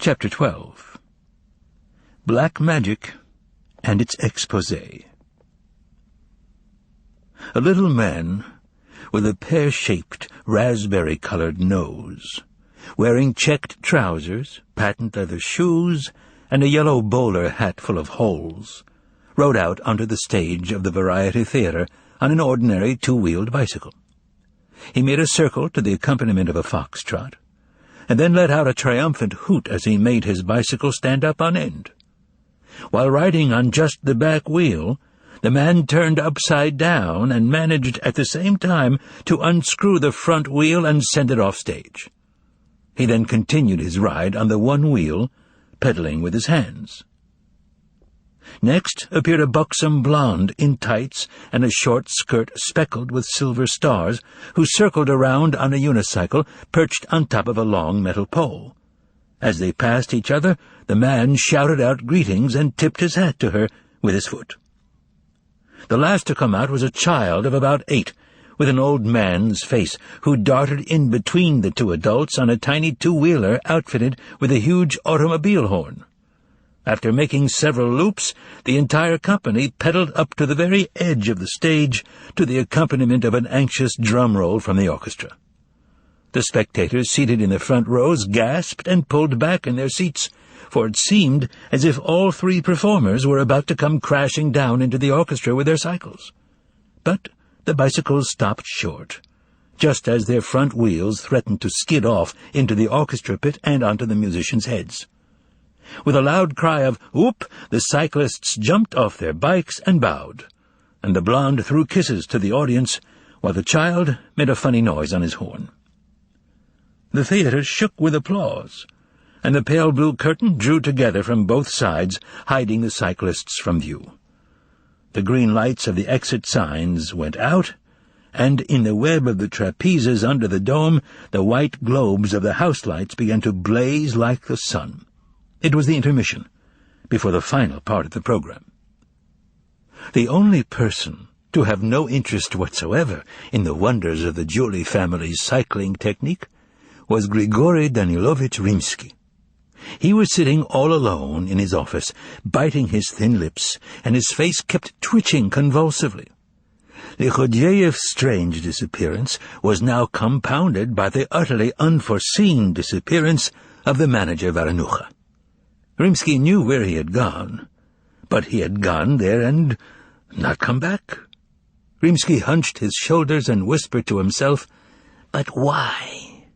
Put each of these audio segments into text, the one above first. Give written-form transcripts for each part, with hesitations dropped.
Chapter 12. Black Magic and its Exposé. A little man with a pear-shaped, raspberry-colored nose, wearing checked trousers, patent leather shoes, and a yellow bowler hat full of holes, rode out onto the stage of the Variety Theatre on an ordinary two-wheeled bicycle. He made a circle to the accompaniment of a foxtrot, and then let out a triumphant hoot as he made his bicycle stand up on end. While riding on just the back wheel, the man turned upside down and managed at the same time to unscrew the front wheel and send it off stage. He then continued his ride on the one wheel, pedaling with his hands. Next appeared a buxom blonde in tights and a short skirt speckled with silver stars, who circled around on a unicycle perched on top of a long metal pole. As they passed each other, the man shouted out greetings and tipped his hat to her with his foot. The last to come out was a child of about 8, with an old man's face, who darted in between the two adults on a tiny two-wheeler outfitted with a huge automobile horn. After making several loops, the entire company pedaled up to the very edge of the stage to the accompaniment of an anxious drum roll from the orchestra. The spectators seated in the front rows gasped and pulled back in their seats, for it seemed as if all 3 performers were about to come crashing down into the orchestra with their cycles. But the bicycles stopped short, just as their front wheels threatened to skid off into the orchestra pit and onto the musicians' heads. With a loud cry of "Whoop!" the cyclists jumped off their bikes and bowed, and the blonde threw kisses to the audience, while the child made a funny noise on his horn. The theatre shook with applause, and the pale blue curtain drew together from both sides, hiding the cyclists from view. The green lights of the exit signs went out, and in the web of the trapezes under the dome, the white globes of the house lights began to blaze like the sun. It was the intermission, before the final part of the program. The only person to have no interest whatsoever in the wonders of the Julie family's cycling technique was Grigory Danilovich Rimsky. He was sitting all alone in his office, biting his thin lips, and his face kept twitching convulsively. Likhodeyev's strange disappearance was now compounded by the utterly unforeseen disappearance of the manager Varanucha. Rimsky knew where he had gone, but he had gone there and not come back. Rimsky hunched his shoulders and whispered to himself, "But why?"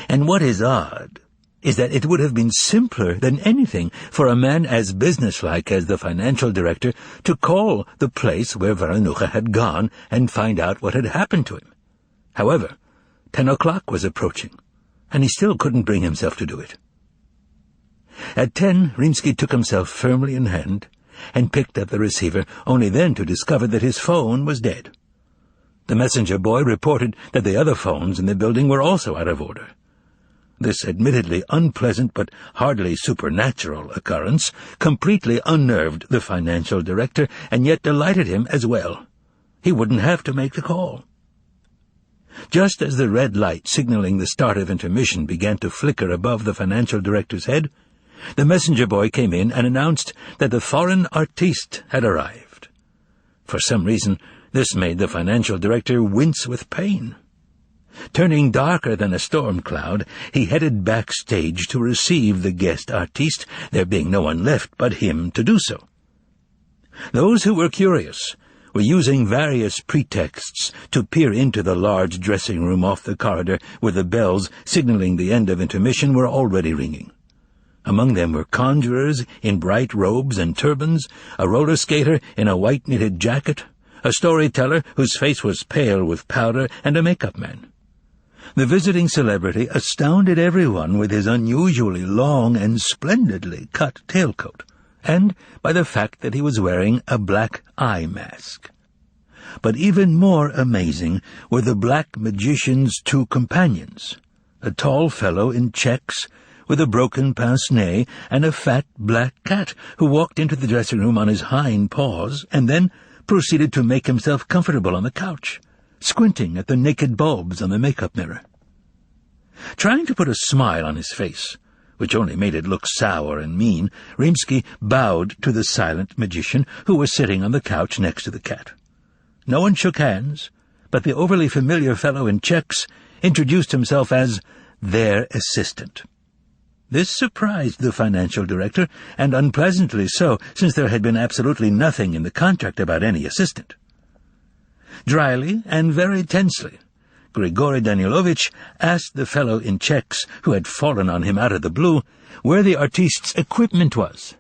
And what is odd is that it would have been simpler than anything for a man as businesslike as the financial director to call the place where Varanucha had gone and find out what had happened to him. However, 10 o'clock was approaching, and he still couldn't bring himself to do it. At 10, Rimsky took himself firmly in hand and picked up the receiver, only then to discover that his phone was dead. The messenger boy reported that the other phones in the building were also out of order. This admittedly unpleasant but hardly supernatural occurrence completely unnerved the financial director, and yet delighted him as well. He wouldn't have to make the call. Just as the red light signaling the start of intermission began to flicker above the financial director's head, the messenger boy came in and announced that the foreign artiste had arrived. For some reason, this made the financial director wince with pain. Turning darker than a storm cloud, he headed backstage to receive the guest artiste, there being no one left but him to do so. Those who were curious were using various pretexts to peer into the large dressing room off the corridor, where the bells signaling the end of intermission were already ringing. Among them were conjurers in bright robes and turbans, a roller skater in a white knitted jacket, a storyteller whose face was pale with powder, and a makeup man. The visiting celebrity astounded everyone with his unusually long and splendidly cut tailcoat, and by the fact that he was wearing a black eye mask. But even more amazing were the black magician's 2 companions, a tall fellow in checks with a broken pince-nez and a fat black cat, who walked into the dressing room on his hind paws and then proceeded to make himself comfortable on the couch, squinting at the naked bulbs on the makeup mirror. Trying to put a smile on his face which only made it look sour and mean, Rimsky bowed to the silent magician who was sitting on the couch next to the cat. No one shook hands, but the overly familiar fellow in checks introduced himself as their assistant. This surprised the financial director, and unpleasantly so, since there had been absolutely nothing in the contract about any assistant. Dryly and very tensely, Grigory Danilovich asked the fellow in checks, who had fallen on him out of the blue, where the artiste's equipment was.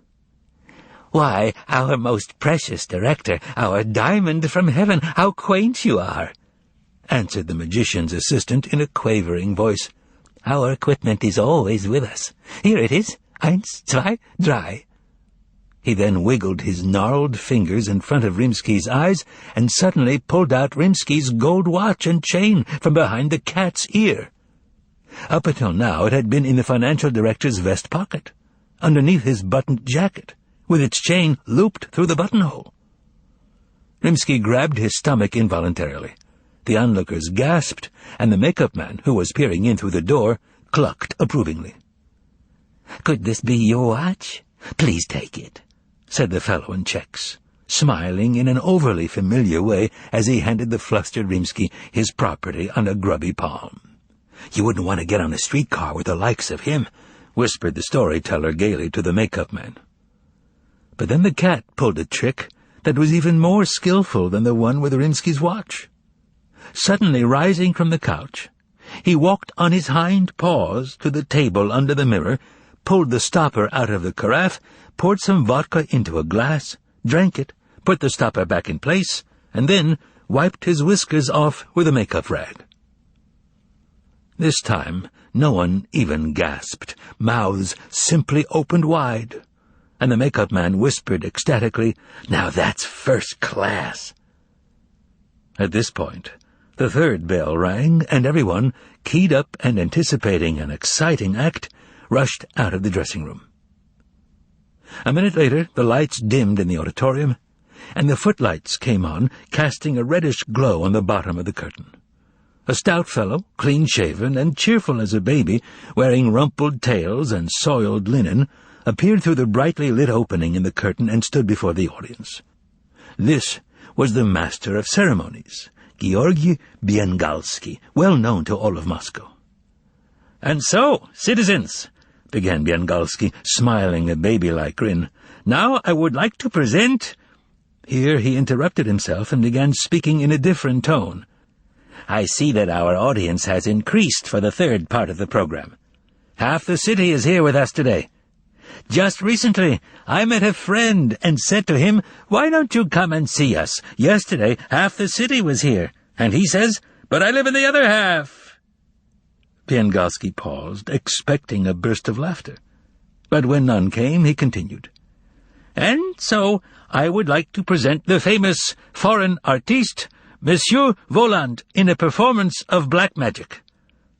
"Why, our most precious director, our diamond from heaven, how quaint you are," answered the magician's assistant in a quavering voice. "Our equipment is always with us. Here it is. 1, 2, 3. He then wiggled his gnarled fingers in front of Rimsky's eyes and suddenly pulled out Rimsky's gold watch and chain from behind the cat's ear. Up until now it had been in the financial director's vest pocket, underneath his buttoned jacket, with its chain looped through the buttonhole. Rimsky grabbed his stomach involuntarily. The onlookers gasped, and the makeup man, who was peering in through the door, clucked approvingly. "Could this be your watch? Please take it," said the fellow in checks, smiling in an overly familiar way as he handed the flustered Rimsky his property on a grubby palm. "You wouldn't want to get on a streetcar with the likes of him," whispered the storyteller gaily to the makeup man. But then the cat pulled a trick that was even more skillful than the one with Rimsky's watch. Suddenly rising from the couch, he walked on his hind paws to the table under the mirror, pulled the stopper out of the carafe, poured some vodka into a glass, drank it, put the stopper back in place, and then wiped his whiskers off with a makeup rag. This time no one even gasped. Mouths simply opened wide, and the makeup man whispered ecstatically, "Now that's first class." At this point, the third bell rang, and everyone, keyed up and anticipating an exciting act, rushed out of the dressing room. A minute later, the lights dimmed in the auditorium, and the footlights came on, casting a reddish glow on the bottom of the curtain. A stout fellow, clean-shaven and cheerful as a baby, wearing rumpled tails and soiled linen, appeared through the brightly lit opening in the curtain and stood before the audience. This was the master of ceremonies, Georgy Biengalski, well known to all of Moscow. "And so, citizens," began Biengalski, smiling a baby-like grin, "now I would like to present—" Here he interrupted himself and began speaking in a different tone. "I see that our audience has increased for the third part of the program. Half the city is here with us today. Just recently, I met a friend and said to him, 'Why don't you come and see us?' Yesterday, half the city was here, and he says, 'But I live in the other half.'" Biengalski paused, expecting a burst of laughter. But when none came, he continued, "And so I would like to present the famous foreign artiste, Monsieur Voland, in a performance of black magic.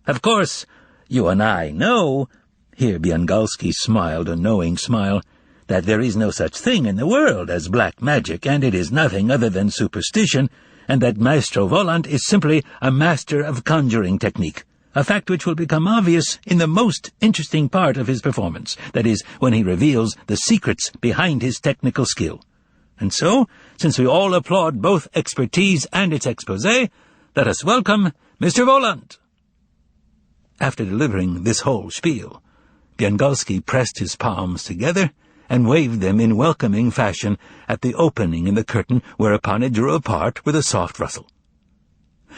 Of course, you and I know," here Biengalski smiled a knowing smile, "that there is no such thing in the world as black magic, and it is nothing other than superstition, and that Maestro Voland is simply a master of conjuring technique, a fact which will become obvious in the most interesting part of his performance, that is, when he reveals the secrets behind his technical skill. And so, since we all applaud both expertise and its exposé, let us welcome Mr. Voland." After delivering this whole spiel, Biengalski pressed his palms together and waved them in welcoming fashion at the opening in the curtain, whereupon it drew apart with a soft rustle.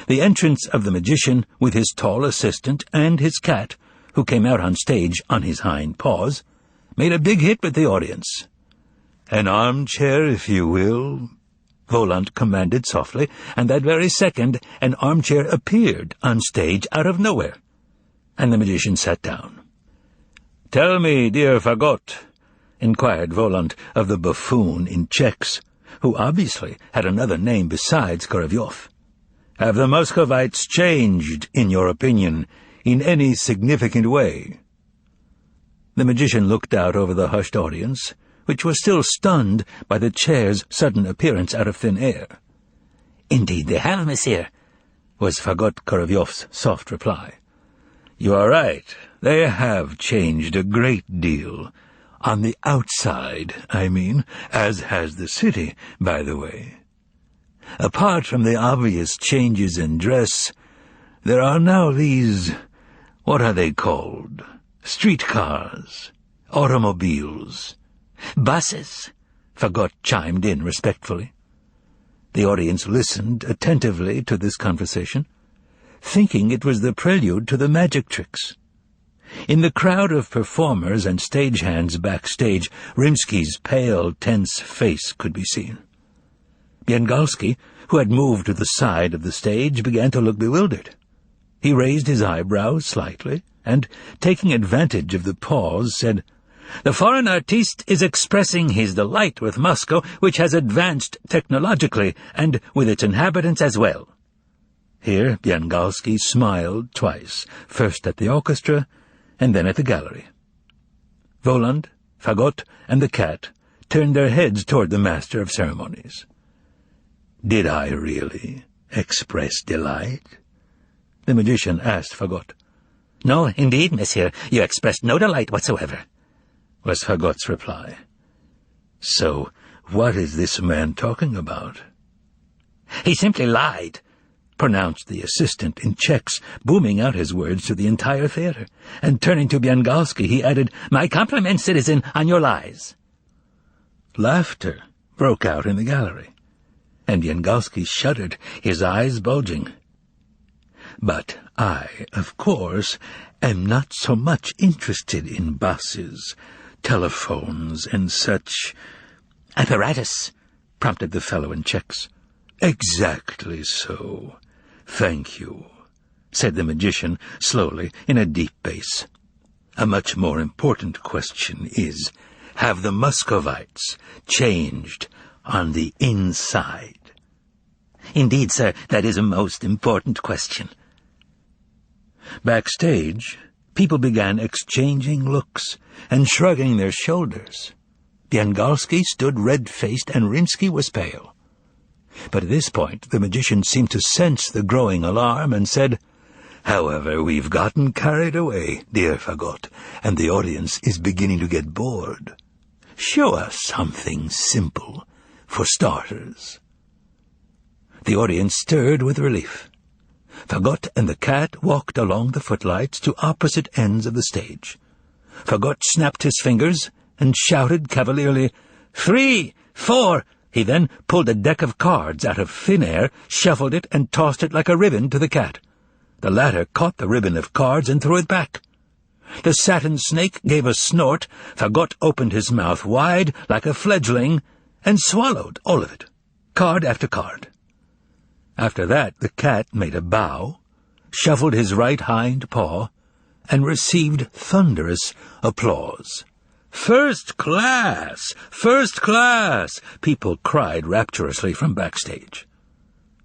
The entrance of the magician, with his tall assistant and his cat, who came out on stage on his hind paws, made a big hit with the audience. "An armchair, if you will," Voland commanded softly, and that very second an armchair appeared on stage out of nowhere, and the magician sat down. "Tell me, dear Fagot," inquired Voland of the buffoon in checks, who obviously had another name besides Korovyov, "have the Muscovites changed, in your opinion, in any significant way?" The magician looked out over the hushed audience, which was still stunned by the chair's sudden appearance out of thin air. "Indeed they have, monsieur," was Fagot Korovyov's soft reply. You are right. They have changed a great deal. On the outside, I mean, as has the city, by the way. Apart from the obvious changes in dress, there are now these, what are they called? Streetcars, automobiles, buses, Fagot chimed in respectfully. The audience listened attentively to this conversation, thinking it was the prelude to the magic tricks. In the crowd of performers and stagehands backstage, Rimsky's pale, tense face could be seen. Biengalski, who had moved to the side of the stage, began to look bewildered. He raised his eyebrows slightly, and, taking advantage of the pause, said, "The foreign artiste is expressing his delight with Moscow, which has advanced technologically, and with its inhabitants as well." Here Biengalski smiled twice, first at the orchestra, and then at the gallery. Voland, Fagot, and the cat turned their heads toward the master of ceremonies. "Did I really express delight?" the magician asked Fagot. "No, indeed, monsieur, you expressed no delight whatsoever," was Fagot's reply. "So, what is this man talking about?" "He simply lied," pronounced the assistant in Czechs, booming out his words to the entire theater, and turning to Biengalski, he added, "My compliments, citizen, on your lies." Laughter broke out in the gallery, and Biengalski shuddered, his eyes bulging. "But I, of course, am not so much interested in buses, telephones, and such—" "Apparatus," prompted the fellow in Czechs. "Exactly so. Thank you," said the magician slowly in a deep bass. "A much more important question is, have the Muscovites changed on the inside?" "Indeed, sir, that is a most important question." Backstage, people began exchanging looks and shrugging their shoulders. Biengalski stood red-faced and Rimsky was pale. But at this point, the magician seemed to sense the growing alarm and said, "However, we've gotten carried away, dear Fagot, and the audience is beginning to get bored. Show us something simple, for starters." The audience stirred with relief. Fagot and the cat walked along the footlights to opposite ends of the stage. Fagot snapped his fingers and shouted cavalierly, 3, 4... He then pulled a deck of cards out of thin air, shuffled it, and tossed it like a ribbon to the cat. The latter caught the ribbon of cards and threw it back. The satin snake gave a snort, Fagot opened his mouth wide like a fledgling, and swallowed all of it, card after card. After that, the cat made a bow, shuffled his right hind paw, and received thunderous applause. "First class! First class!" people cried rapturously from backstage.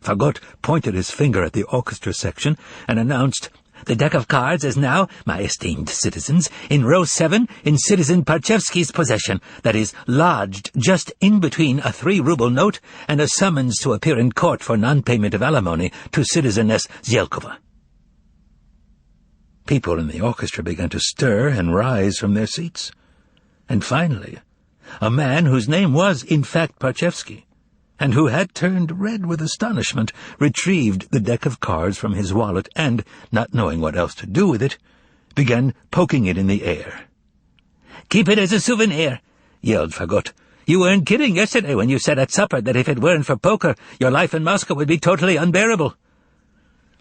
Fagot pointed his finger at the orchestra section and announced, "The deck of cards is now, my esteemed citizens, in row 7 in Citizen Parchevsky's possession, that is, lodged just in between a 3-ruble note and a summons to appear in court for non-payment of alimony to Citizeness Zelkova." People in the orchestra began to stir and rise from their seats. And finally, a man whose name was, in fact, Parchevsky, and who had turned red with astonishment, retrieved the deck of cards from his wallet and, not knowing what else to do with it, began poking it in the air. "Keep it as a souvenir," yelled Fagot. "You weren't kidding yesterday when you said at supper that if it weren't for poker, your life in Moscow would be totally unbearable."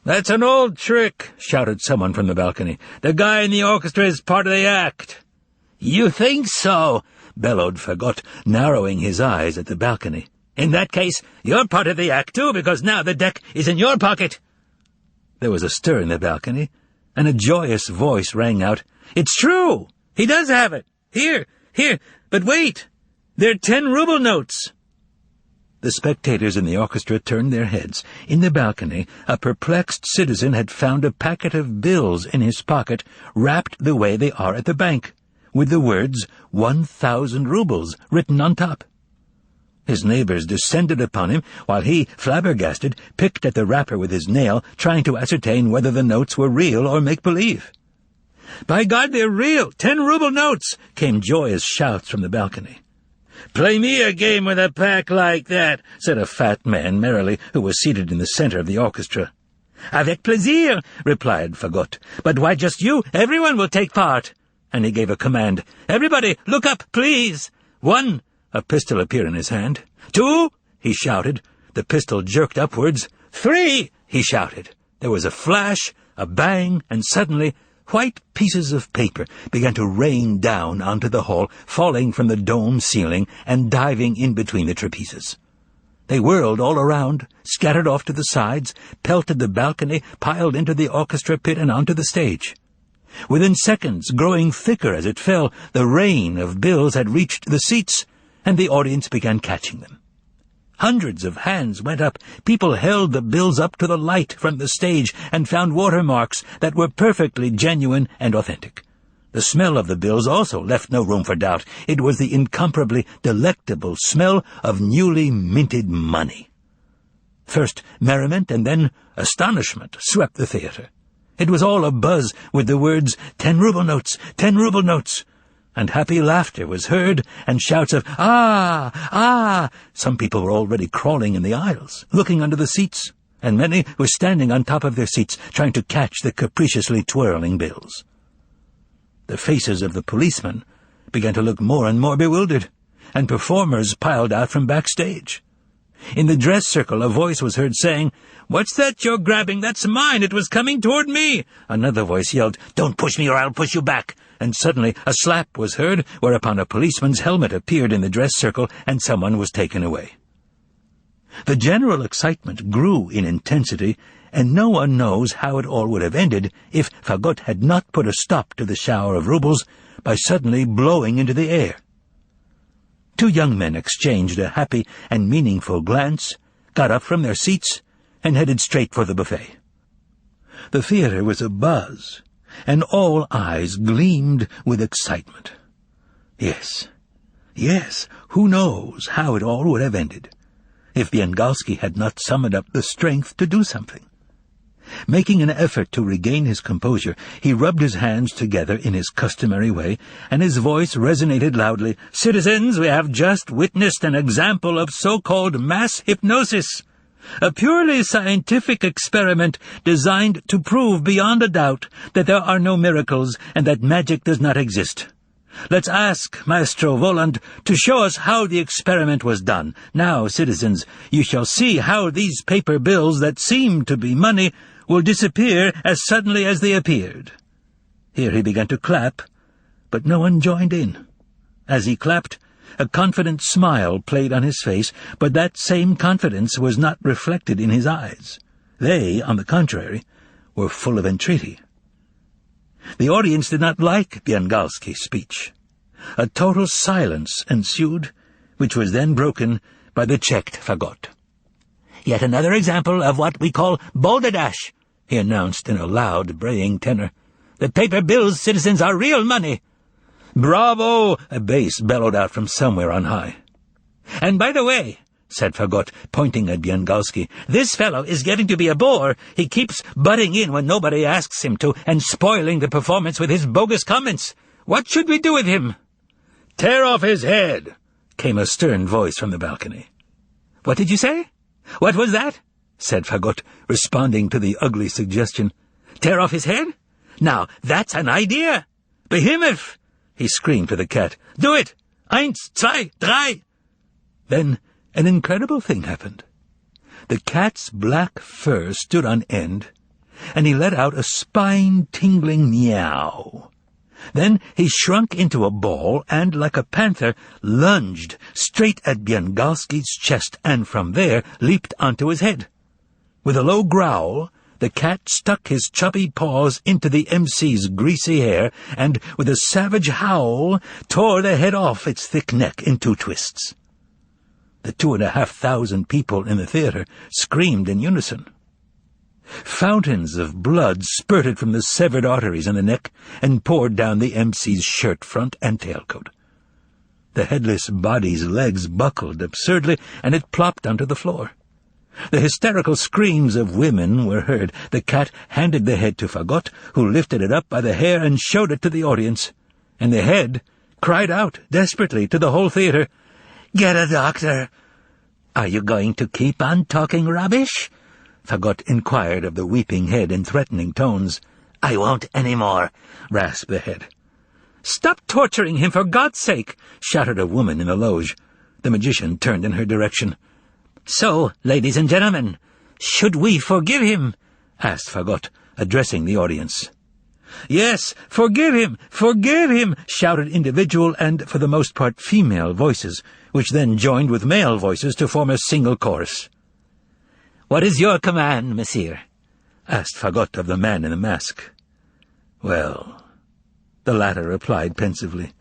"That's an old trick," shouted someone from the balcony. "The guy in the orchestra is part of the act." "You think so?" bellowed Fagot, narrowing his eyes at the balcony. "In that case, you're part of the act, too, because now the deck is in your pocket." There was a stir in the balcony, and a joyous voice rang out, "It's true! He does have it! Here, but wait! They're 10-ruble notes!" The spectators in the orchestra turned their heads. In the balcony, a perplexed citizen had found a packet of bills in his pocket, wrapped the way they are at the bank, with the words 1,000 rubles written on top. His neighbors descended upon him, while he, flabbergasted, picked at the wrapper with his nail, trying to ascertain whether the notes were real or make-believe. "By God, they're real! 10-ruble notes!" came joyous shouts from the balcony. "Play me a game with a pack like that," said a fat man merrily, who was seated in the center of the orchestra. "Avec plaisir," replied Fagot. "But why just you? Everyone will take part." And he gave a command. "Everybody, look up, please." 1, a pistol appeared in his hand. 2, he shouted. The pistol jerked upwards. 3, he shouted. There was a flash, a bang, and suddenly white pieces of paper began to rain down onto the hall, falling from the dome ceiling and diving in between the trapezes. They whirled all around, scattered off to the sides, pelted the balcony, piled into the orchestra pit and onto the stage. Within seconds, growing thicker as it fell, the rain of bills had reached the seats, and the audience began catching them. Hundreds of hands went up. People held the bills up to the light from the stage and found watermarks that were perfectly genuine and authentic. The smell of the bills also left no room for doubt. It was the incomparably delectable smell of newly minted money. First merriment and then astonishment swept the theater. It was all abuzz with the words, 10-ruble notes, 10-ruble notes. And happy laughter was heard, and shouts of, "Ah! Ah!" Some people were already crawling in the aisles, looking under the seats, and many were standing on top of their seats, trying to catch the capriciously twirling bills. The faces of the policemen began to look more and more bewildered, and performers piled out from backstage. In the dress circle a voice was heard saying, "What's that you're grabbing? That's mine. It was coming toward me." Another voice yelled, "Don't push me or I'll push you back." And suddenly a slap was heard, whereupon a policeman's helmet appeared in the dress circle and someone was taken away. The general excitement grew in intensity, and no one knows how it all would have ended if Fagot had not put a stop to the shower of rubles by suddenly blowing into the air. 2 young men exchanged a happy and meaningful glance, got up from their seats, and headed straight for the buffet. The theater was abuzz, and all eyes gleamed with excitement. Yes, who knows how it all would have ended if Biengalski had not summoned up the strength to do something. Making an effort to regain his composure, he rubbed his hands together in his customary way, and his voice resonated loudly. "Citizens, we have just witnessed an example of so-called mass hypnosis, a purely scientific experiment designed to prove beyond a doubt that there are no miracles and that magic does not exist. Let's ask Maestro Voland to show us how the experiment was done. Now, citizens, you shall see how these paper bills that seem to be money will disappear as suddenly as they appeared." Here he began to clap, but no one joined in. As he clapped, a confident smile played on his face, but that same confidence was not reflected in his eyes. They, on the contrary, were full of entreaty. The audience did not like Biengalski's speech. A total silence ensued, which was then broken by the checked Fagot. "Yet another example of what we call balderdash," he announced in a loud, braying tenor. "The paper bills, citizens, are real money." "Bravo!" a bass bellowed out from somewhere on high. "And by the way," said Fagot, pointing at Biengalski, "this fellow is getting to be a bore. He keeps butting in when nobody asks him to, and spoiling the performance with his bogus comments. What should we do with him?" "Tear off his head," came a stern voice from the balcony. "What did you say? What was that?" said Fagot, responding to the ugly suggestion. "Tear off his head? Now, that's an idea. Behemoth!" he screamed to the cat. "Do it! 1, 2, 3! Then an incredible thing happened. The cat's black fur stood on end, and he let out a spine-tingling meow. Then he shrunk into a ball and, like a panther, lunged straight at Biengalski's chest, and from there leaped onto his head. With a low growl, the cat stuck his chubby paws into the MC's greasy hair, and, with a savage howl, tore the head off its thick neck in 2 twists. The 2,500 people in the theater screamed in unison. Fountains of blood spurted from the severed arteries in the neck and poured down the MC's shirt front and tailcoat. The headless body's legs buckled absurdly, and it plopped onto the floor. The hysterical screams of women were heard. The cat handed the head to Fagot, who lifted it up by the hair and showed it to the audience. And the head cried out desperately to the whole theatre, "Get a doctor!" "Are you going to keep on talking rubbish?" Fagot inquired of the weeping head in threatening tones. "I won't any more," rasped the head. "Stop torturing him, for God's sake!" shouted a woman in the loge. The magician turned in her direction. "So, ladies and gentlemen, should we forgive him?" asked Fagot, addressing the audience. "Yes, forgive him, shouted individual and, for the most part, female voices, which then joined with male voices to form a single chorus. "What is your command, monsieur?" asked Fagot of the man in the mask. "Well," the latter replied pensively,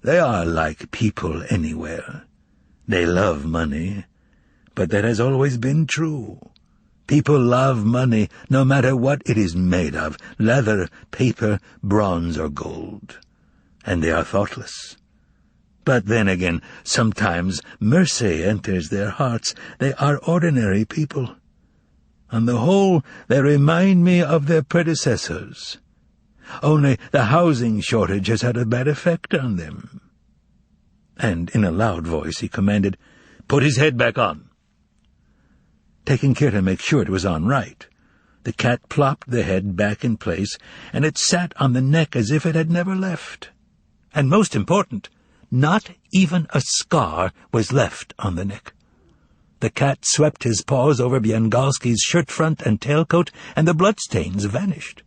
"they are like people anywhere. They love money, but that has always been true. People love money, no matter what it is made of, leather, paper, bronze, or gold. And they are thoughtless. But then again, sometimes mercy enters their hearts. They are ordinary people. On the whole, they remind me of their predecessors. Only the housing shortage has had a bad effect on them." And in a loud voice he commanded, "Put his head back on." Taking care to make sure it was on right, the cat plopped the head back in place, and it sat on the neck as if it had never left. And most important, not even a scar was left on the neck. The cat swept his paws over Biangalski's shirt front and tailcoat, and the bloodstains vanished.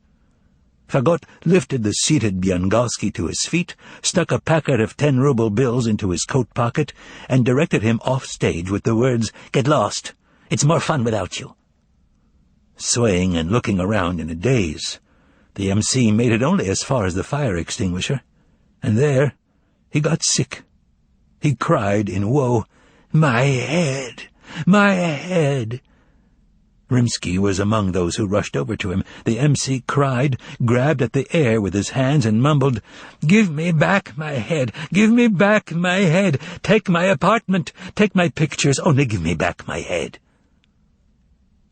Fagot lifted the seated Biangalski to his feet, stuck a packet of 10-ruble bills into his coat pocket, and directed him off stage with the words, "Get lost. It's more fun without you." Swaying and looking around in a daze, the MC made it only as far as the fire extinguisher, and there he got sick. He cried in woe, "My head! My head!" Rimsky was among those who rushed over to him. The MC cried, grabbed at the air with his hands, and mumbled, "Give me back my head! Give me back my head! Take my apartment! Take my pictures! Only give me back my head!"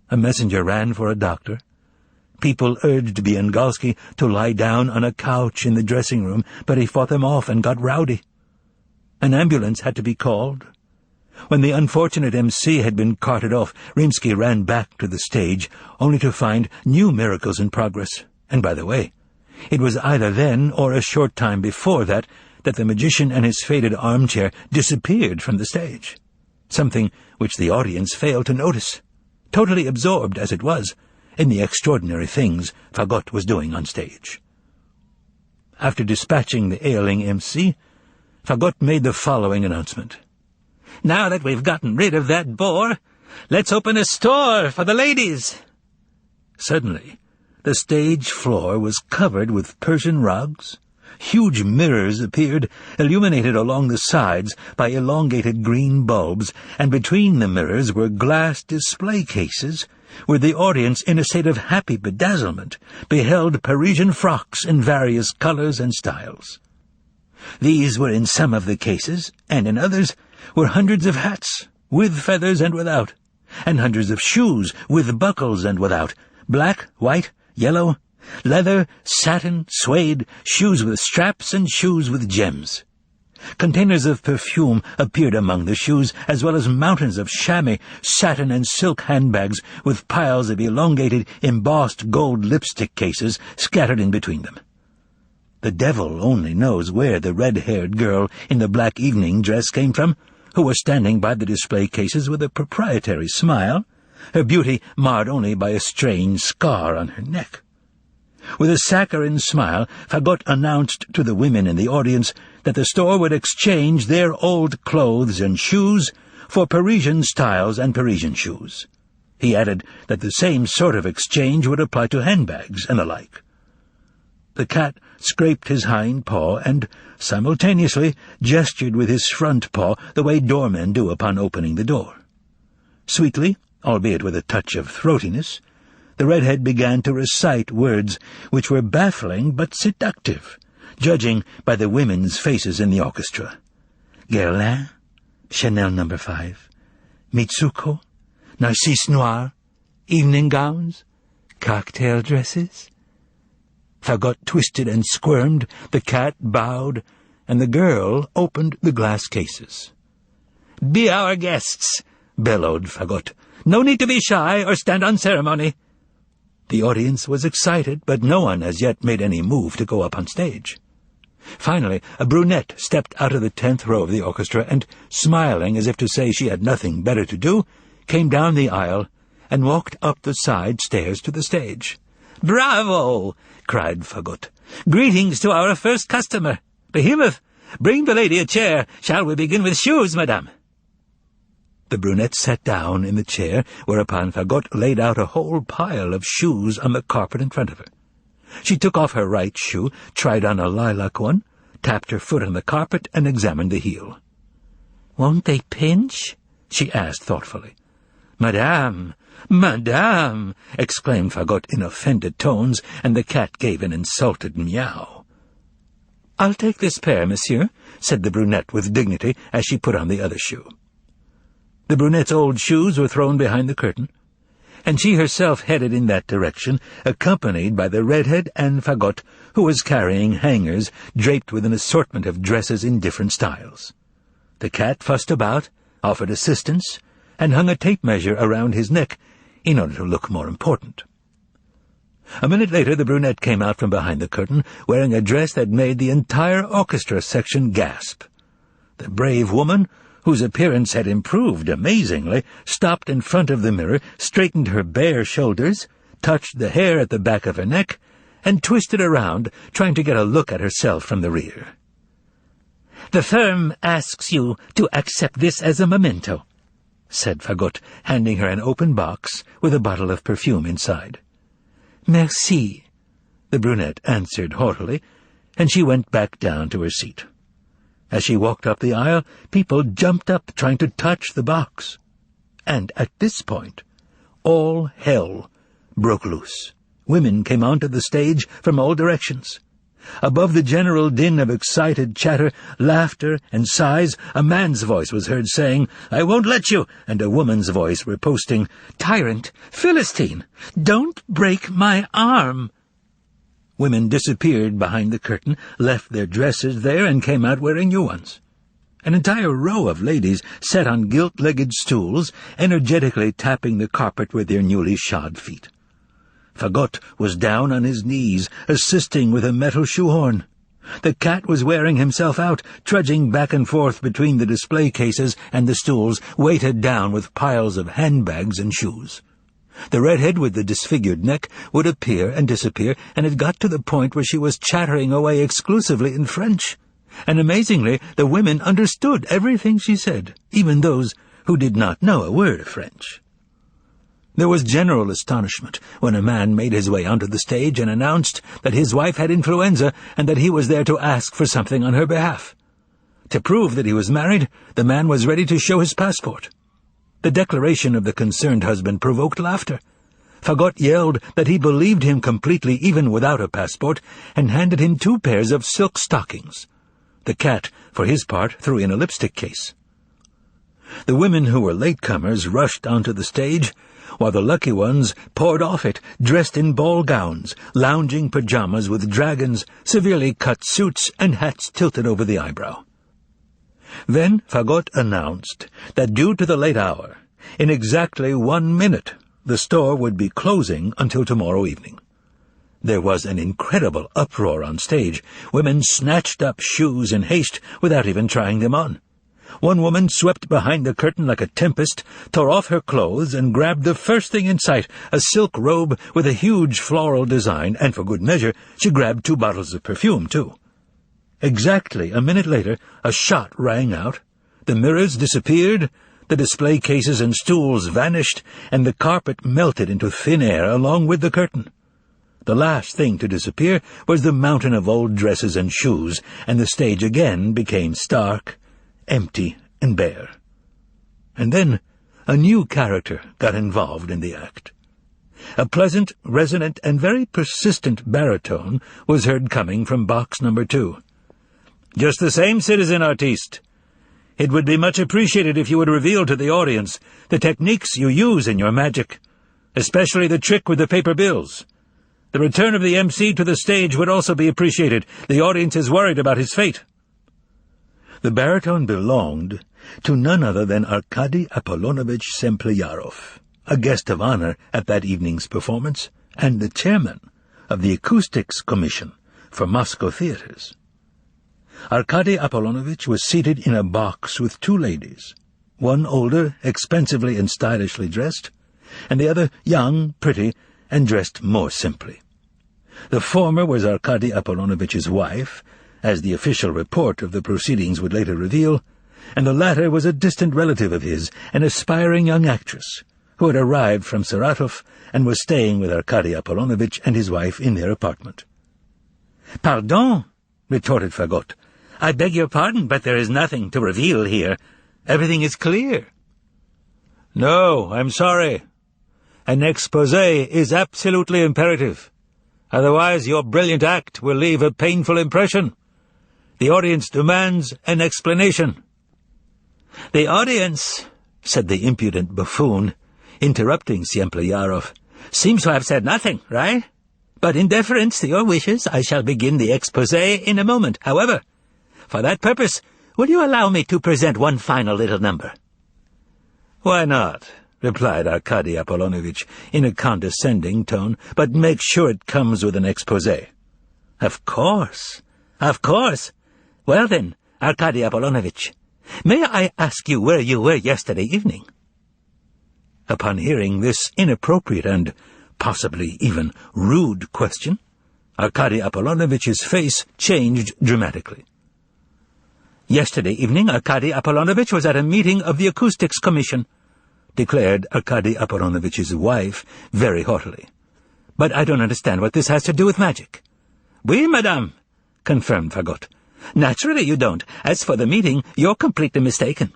A messenger ran for a doctor. People urged Biangalski to lie down on a couch in the dressing-room, but he fought them off and got rowdy. An ambulance had to be called. When the unfortunate MC had been carted off, Rimsky ran back to the stage, only to find new miracles in progress. And by the way, it was either then or a short time before that the magician and his faded armchair disappeared from the stage, something which the audience failed to notice, totally absorbed, as it was, in the extraordinary things Fagot was doing on stage. After dispatching the ailing MC, Fagot made the following announcement. "Now that we've gotten rid of that bore, let's open a store for the ladies." Suddenly, the stage floor was covered with Persian rugs. Huge mirrors appeared, illuminated along the sides by elongated green bulbs, and between the mirrors were glass display cases, where the audience, in a state of happy bedazzlement, beheld Parisian frocks in various colors and styles. These were in some of the cases, and in others were hundreds of hats, with feathers and without, and hundreds of shoes, with buckles and without, black, white, yellow, leather, satin, suede, shoes with straps and shoes with gems. Containers of perfume appeared among the shoes, as well as mountains of chamois, satin, and silk handbags, with piles of elongated, embossed gold lipstick cases scattered in between them. The devil only knows where the red-haired girl in the black evening dress came from, who was standing by the display cases with a proprietary smile, her beauty marred only by a strange scar on her neck. With a saccharine smile, Fagot announced to the women in the audience that the store would exchange their old clothes and shoes for Parisian styles and Parisian shoes. He added that the same sort of exchange would apply to handbags and the like. The cat scraped his hind paw and, simultaneously, gestured with his front paw the way doormen do upon opening the door. Sweetly, albeit with a touch of throatiness, the redhead began to recite words which were baffling but seductive, judging by the women's faces in the orchestra. Guerlain, Chanel No. 5, Mitsuko, narcisse noir, evening gowns, cocktail dresses. Fagot twisted and squirmed, the cat bowed, and the girl opened the glass cases. "Be our guests," bellowed Fagot. "No need to be shy or stand on ceremony." The audience was excited, but no one as yet made any move to go up on stage. Finally, a brunette stepped out of the 10th row of the orchestra and, smiling as if to say she had nothing better to do, came down the aisle and walked up the side stairs to the stage. "Bravo!" cried Fagot. "Greetings to our first customer. Behemoth, bring the lady a chair. Shall we begin with shoes, madame?" The brunette sat down in the chair, whereupon Fagot laid out a whole pile of shoes on the carpet in front of her. She took off her right shoe, tried on a lilac one, tapped her foot on the carpet, and examined the heel. "Won't they pinch?" she asked thoughtfully. "Madame, madame!" exclaimed Fagot in offended tones, and the cat gave an insulted meow. "I'll take this pair, monsieur," said the brunette with dignity as she put on the other shoe. The brunette's old shoes were thrown behind the curtain, and she herself headed in that direction, accompanied by the redhead and Fagot, who was carrying hangers draped with an assortment of dresses in different styles. The cat fussed about, offered assistance, and hung a tape measure around his neck in order to look more important. A minute later the brunette came out from behind the curtain, wearing a dress that made the entire orchestra section gasp. The brave woman, whose appearance had improved amazingly, stopped in front of the mirror, straightened her bare shoulders, touched the hair at the back of her neck, and twisted around, trying to get a look at herself from the rear. "The firm asks you to accept this as a memento," said Fagot, handing her an open box with a bottle of perfume inside. "Merci," the brunette answered haughtily, and she went back down to her seat. As she walked up the aisle, people jumped up trying to touch the box. And at this point, all hell broke loose. Women came onto the stage from all directions. Above the general din of excited chatter, laughter, and sighs, a man's voice was heard saying, "I won't let you," and a woman's voice riposting, "Tyrant, Philistine, don't break my arm." Women disappeared behind the curtain, left their dresses there, and came out wearing new ones. An entire row of ladies sat on gilt-legged stools, energetically tapping the carpet with their newly shod feet. Fagot was down on his knees, assisting with a metal shoehorn. The cat was wearing himself out, trudging back and forth between the display cases and the stools, weighted down with piles of handbags and shoes. The redhead with the disfigured neck would appear and disappear, and it got to the point where she was chattering away exclusively in French. And amazingly, the women understood everything she said, even those who did not know a word of French. There was general astonishment when a man made his way onto the stage and announced that his wife had influenza and that he was there to ask for something on her behalf. To prove that he was married, the man was ready to show his passport. The declaration of the concerned husband provoked laughter. Fagot yelled that he believed him completely even without a passport, and handed him 2 pairs of silk stockings. The cat, for his part, threw in a lipstick case. The women who were latecomers rushed onto the stage, while the lucky ones poured off it, dressed in ball gowns, lounging pajamas with dragons, severely cut suits, and hats tilted over the eyebrow. Then Fagot announced that due to the late hour, in exactly 1 minute, the store would be closing until tomorrow evening. There was an incredible uproar on stage. Women snatched up shoes in haste without even trying them on. One woman swept behind the curtain like a tempest, tore off her clothes, and grabbed the first thing in sight, a silk robe with a huge floral design, and for good measure, she grabbed 2 bottles of perfume, too. Exactly a minute later, a shot rang out, the mirrors disappeared, the display cases and stools vanished, and the carpet melted into thin air along with the curtain. The last thing to disappear was the mountain of old dresses and shoes, and the stage again became stark, empty, and bare. And then a new character got involved in the act. A pleasant, resonant, and very persistent baritone was heard coming from box number 2. "Just the same, citizen artiste. It would be much appreciated if you would reveal to the audience the techniques you use in your magic, especially the trick with the paper bills. The return of the MC to the stage would also be appreciated. The audience is worried about his fate." The baritone belonged to none other than Arkady Apollonovich Sempleyarov, a guest of honor at that evening's performance, and the chairman of the Acoustics Commission for Moscow theaters. Arkady Apollonovich was seated in a box with two ladies, one older, expensively and stylishly dressed, and the other young, pretty, and dressed more simply. The former was Arkady Apollonovich's wife, as the official report of the proceedings would later reveal, and the latter was a distant relative of his, an aspiring young actress, who had arrived from Saratov and was staying with Arkady Apollonovich and his wife in their apartment. "Pardon," retorted Fagot. "I beg your pardon, but there is nothing to reveal here. Everything is clear." "No, I'm sorry. An exposé is absolutely imperative. Otherwise your brilliant act will leave a painful impression. The audience demands an explanation." "The audience," said the impudent buffoon, interrupting Sempleyarov, "seems to have said nothing, right? But in deference to your wishes, I shall begin the exposé in a moment. However, for that purpose, will you allow me to present one final little number?" "Why not?" replied Arkady Apollonovich in a condescending tone, "but make sure it comes with an exposé." Of course. Well then, Arkady Apollonovich, may I ask you where you were yesterday evening?" Upon hearing this inappropriate and possibly even rude question, Arkady Apollonovich's face changed dramatically. "Yesterday evening Arkady Apollonovich was at a meeting of the Acoustics Commission," declared Arkady Apollonovich's wife very haughtily. "But I don't understand what this has to do with magic." "Oui, madame," confirmed Fagot. "Naturally you don't. As for the meeting, you're completely mistaken.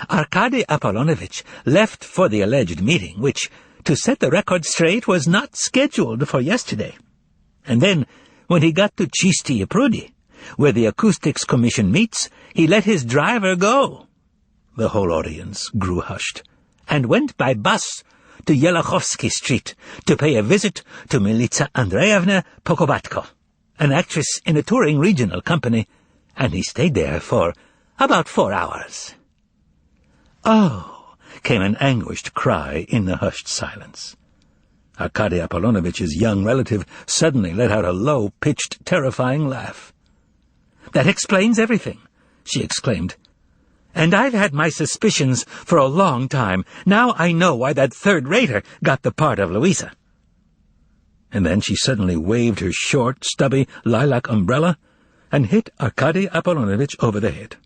Arkady Apollonovich left for the alleged meeting, which, to set the record straight, was not scheduled for yesterday. And then, when he got to Chisty Prudi, where the Acoustics Commission meets, he let his driver go." The whole audience grew hushed, "and went by bus to Yelochovsky Street to pay a visit to Militsa Andreevna Pokobatko, an actress in a touring regional company, and he stayed there for about 4 hours. "Oh!" came an anguished cry in the hushed silence. Arkady Apollonovich's young relative suddenly let out a low-pitched, terrifying laugh. "That explains everything," she exclaimed. "And I've had my suspicions for a long time. Now I know why that third-rater got the part of Louisa." And then she suddenly waved her short, stubby lilac umbrella and hit Arkady Apollonovich over the head.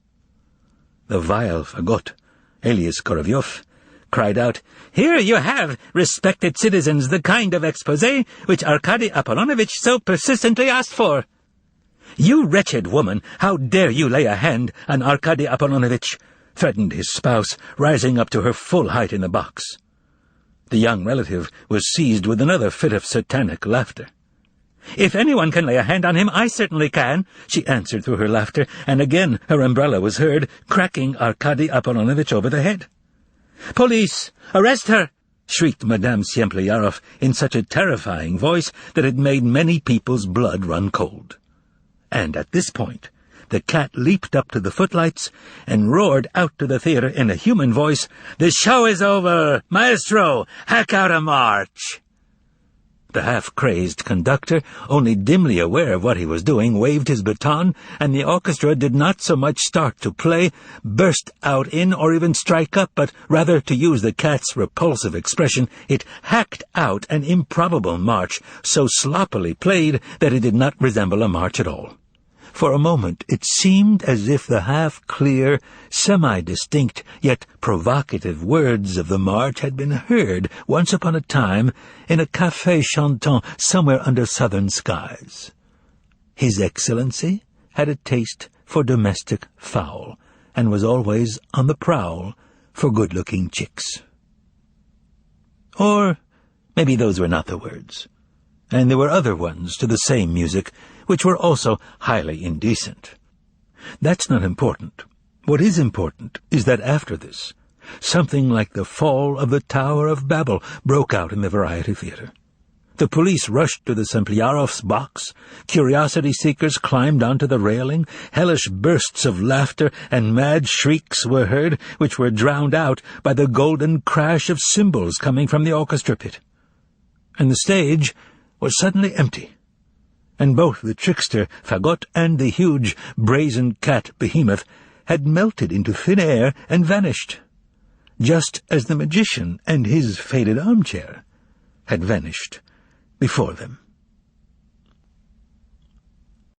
The vile Fagot, alias Korovyov, cried out, "Here you have, respected citizens, the kind of exposé which Arkady Apollonovich so persistently asked for." "You wretched woman, how dare you lay a hand on Arkady Apollonovich?" threatened his spouse, rising up to her full height in the box. The young relative was seized with another fit of satanic laughter. "If anyone can lay a hand on him, I certainly can," she answered through her laughter, and again her umbrella was heard, cracking Arkady Apollonovich over the head. "Police! Arrest her!" shrieked Madame Sempleyarov in such a terrifying voice that it made many people's blood run cold. And at this point, the cat leaped up to the footlights and roared out to the theater in a human voice, "The show is over! Maestro, hack out a march!" The half-crazed conductor, only dimly aware of what he was doing, waved his baton, and the orchestra did not so much start to play, burst out in, or even strike up, but rather, to use the cat's repulsive expression, it hacked out an improbable march, so sloppily played that it did not resemble a march at all. For a moment it seemed as if the half-clear, semi-distinct, yet provocative words of the march had been heard once upon a time in a café chantant somewhere under southern skies. His Excellency had a taste for domestic fowl, and was always on the prowl for good-looking chicks. Or maybe those were not the words, and there were other ones to the same music which were also highly indecent. That's not important. What is important is that after this, something like the fall of the Tower of Babel broke out in the Variety Theatre. The police rushed to the Sempliarov's box, curiosity-seekers climbed onto the railing, hellish bursts of laughter and mad shrieks were heard, which were drowned out by the golden crash of cymbals coming from the orchestra pit. And the stage was suddenly empty, and both the trickster Fagot and the huge brazen cat Behemoth had melted into thin air and vanished, just as the magician and his faded armchair had vanished before them.